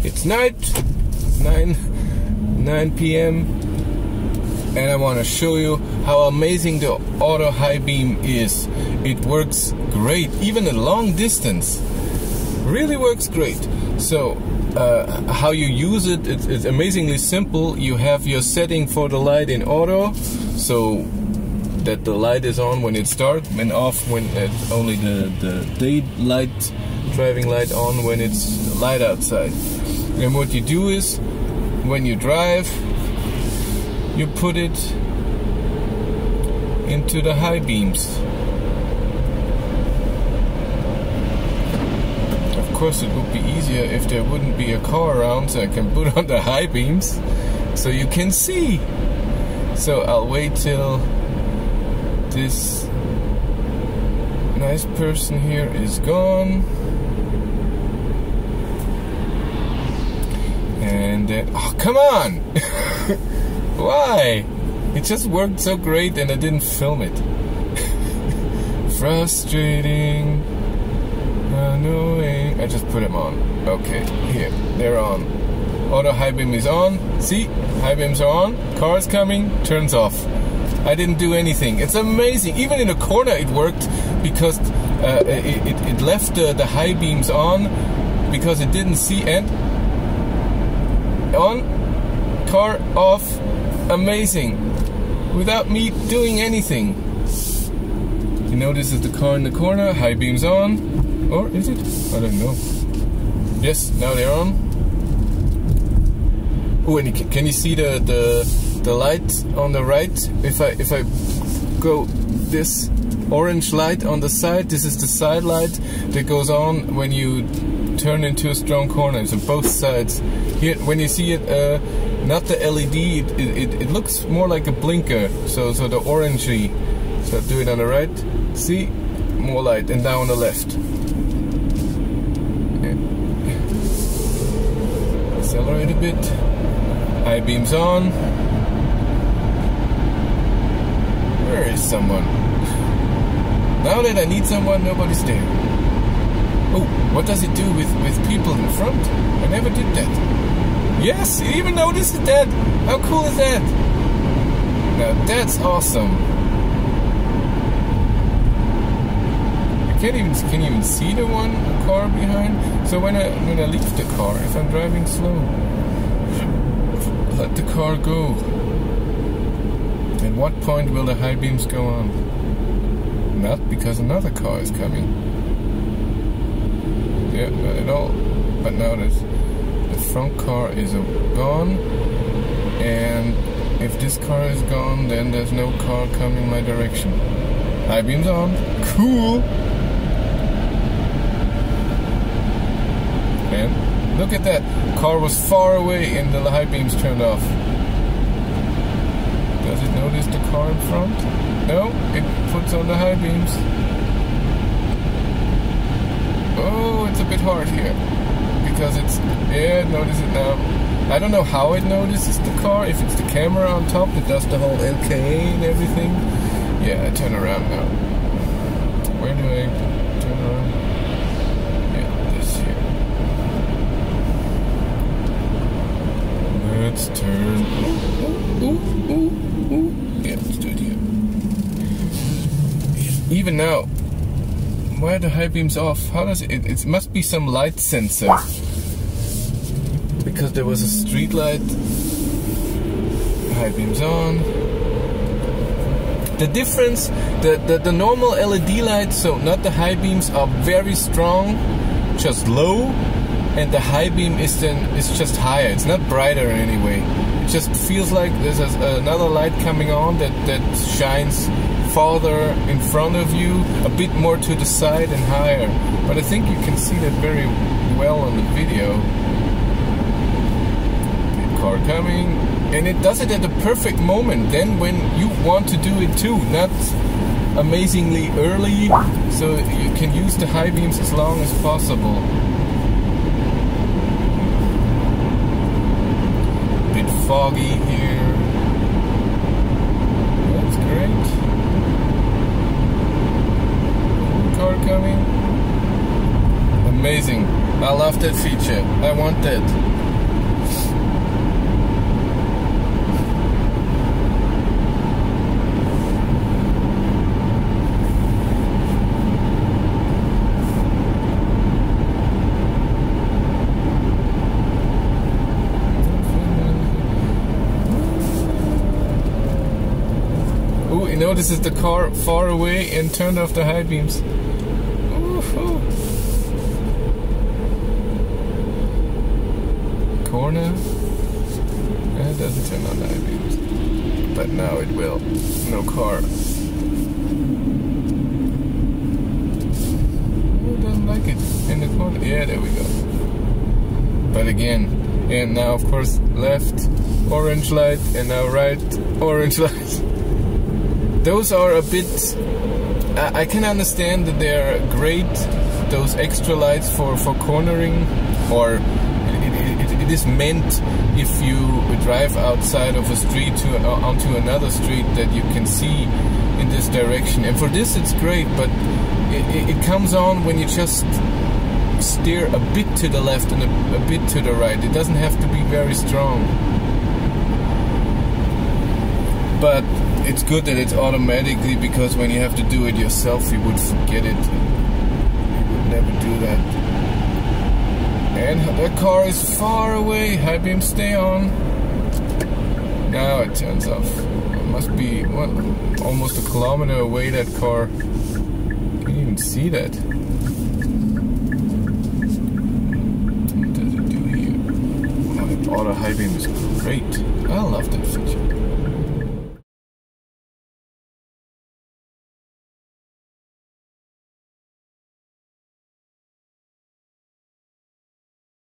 It's night, 9 p.m. and I want to show you how amazing the auto high beam is. It works great, even at long distance. Really works great. So how you use it, it's amazingly simple. You have your setting for the light in auto, so that the light is on when it's dark and off when it's only the day light, driving light on when it's light outside. And what you do is, when you drive, you put it into the high beams. Of course, it would be easier if there wouldn't be a car around, so I can put on the high beams so you can see. So I'll wait till this nice person here is gone. And then, oh, come on! Why? It just worked so great and I didn't film it. Frustrating. Annoying. I just put them on. Okay, here, they're on. Auto high beam is on. See? High beams are on. Car's coming, turns off. I didn't do anything. It's amazing. Even in a corner it worked because it left the high beams on because it didn't see, and on, car off. Amazing, without me doing anything. You know, this is the car in the corner, high beams on, or is it? I don't know. Yes, now they're on. Oh, and can you see the light on the right? If I go this orange light on the side, this is the side light that goes on when you turn into a strong corner. So both sides. Here, when you see it, not the LED, it looks more like a blinker. So the orangey. So do it on the right. See, more light, and down on the left. Okay. Accelerate a bit. High beams on. Where is someone? Now that I need someone, nobody's there. Oh, what does it do with people in front? I never did that. Yes, it even noticed that. How cool is that? Now that's awesome. Can you even see the one car behind? So when I leave the car, if I'm driving slow, let the car go. At what point will the high beams go on? Not because another car is coming. Yeah, not at all. But now the front car is gone, and if this car is gone, then there's no car coming my direction. High beams on. Cool. And look at that. Car was far away and the high beams turned off. Does it notice the car in front? No, it puts on the high beams. Oh, it's a bit hard here. Because it's, yeah, notice it now. I don't know how it notices the car. If it's the camera on top, it does the whole LKA and everything. Yeah, I turn around now. Where do I turn around? Yeah, this here. Let's turn. Ooh. Yeah, let's do it here. Even now, why are the high beams off? How does it must be some light sensor. Because there was a street light. High beams on. The difference, the normal LED lights, so not the high beams, are very strong, just low, and the high beam is just higher. It's not brighter in any way. It just feels like there's another light coming on that shines farther in front of you, a bit more to the side and higher. But I think you can see that very well on the video. The car coming, and it does it at the perfect moment, then when you want to do it too, not amazingly early, so you can use the high beams as long as possible. A bit foggy here. That's great. Car coming. Amazing. I love that feature. I want that. notices the car far away and turned off the high beams. Kona. It doesn't turn on the high beams. But now it will. No car. It doesn't like it in the corner. Yeah, there we go. But again, and now of course left orange light, and now right orange light. Those are a bit. I can understand that they're great. Those extra lights for cornering, or it is meant if you drive outside of a street onto another street that you can see in this direction. And for this it's great, but it comes on when you just steer a bit to the left and a bit to the right. It doesn't have to be very strong. But it's good that it's automatically, because when you have to do it yourself you would forget it. You would never do that. And the car is far away. High beams stay on. Now it turns off. It must be, what, almost a kilometer away, that car. Can't even see that. What does it do here? Oh, the auto high beam is great. I love that feature.